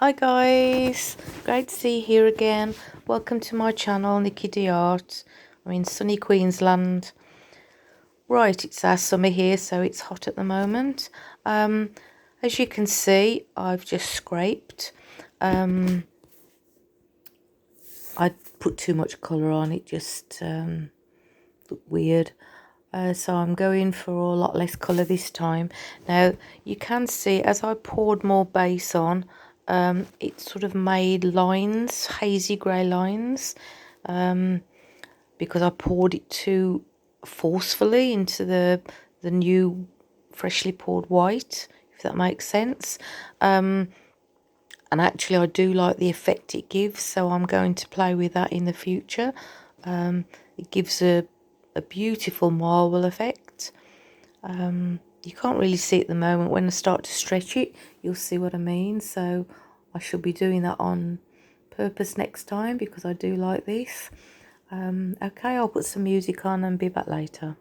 Hi guys, great to see you here again. Welcome to my channel, Niki the Art. I'm in sunny Queensland. Right, it's our summer here, so it's hot at the moment. As you can see, I've just scraped. I put too much colour on, it just looked weird. So I'm going for a lot less colour this time. Now you can see as I poured more base on, it sort of made lines, hazy grey lines, because I poured it too forcefully into the new freshly poured white, if that makes sense. And actually I do like the effect it gives, so I'm going to play with that in the future. It gives a beautiful marble effect. You can't really see it at the moment. When I start to stretch it, you'll see what I mean. So I should be doing that on purpose next time because I do like this. Okay, I'll put some music on and be back later.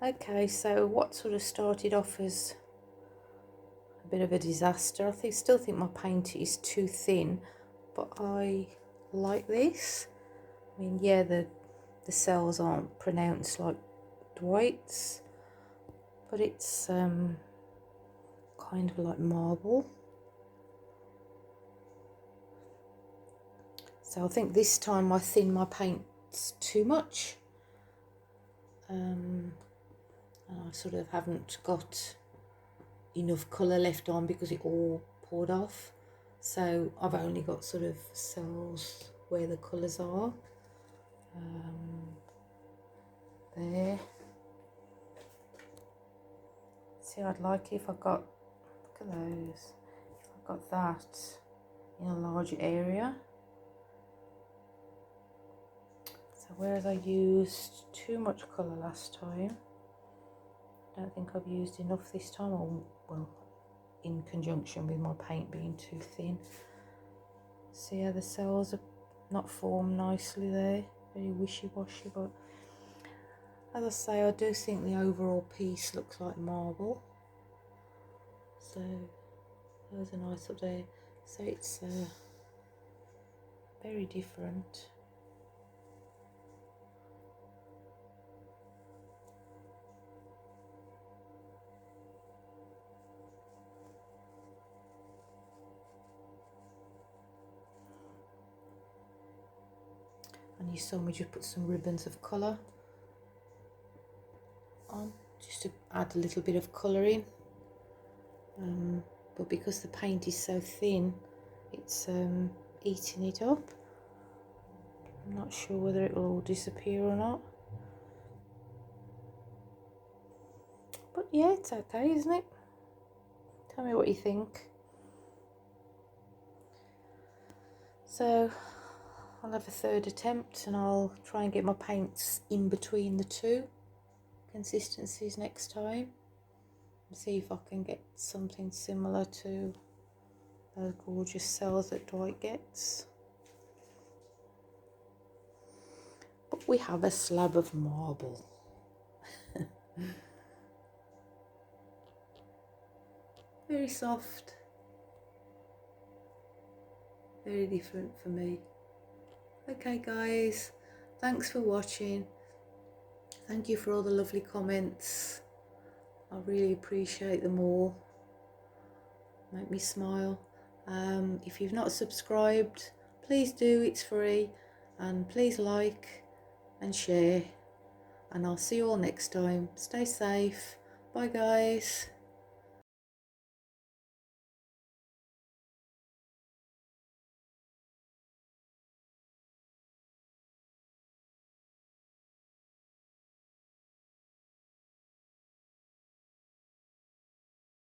Okay, so what sort of started off as a bit of a disaster, still think my paint is too thin, but I like this. I mean, yeah, the cells aren't pronounced like Dwight's, but it's kind of like marble. So I think this time I thin my paints too much, and I sort of haven't got enough colour left on because it all poured off. So I've only got sort of cells where the colours are. There. See, I'd like if I got, look at those, if I got that in a larger area. So whereas I used too much colour last time, I don't think I've used enough this time, or well, in conjunction with my paint being too thin. See how the cells are not formed nicely there, very wishy-washy, but as I say, I do think the overall piece looks like marble. So those are nice up there. So it's very different. And you saw me just put some ribbons of colour on, just to add a little bit of colour in. But because the paint is so thin, it's eating it up. I'm not sure whether it will all disappear or not. But yeah, it's okay, isn't it? Tell me what you think. So I'll have a third attempt and I'll try and get my paints in between the two consistencies next time and see if I can get something similar to those gorgeous cells that Dwight gets. But we have a slab of marble. Very soft, very different for me. Okay guys, thanks for watching. Thank you for all the lovely comments. I really appreciate them all. Make me smile. If you've not subscribed, please do, it's free. And please like and share. And I'll see you all next time. Stay safe. Bye guys.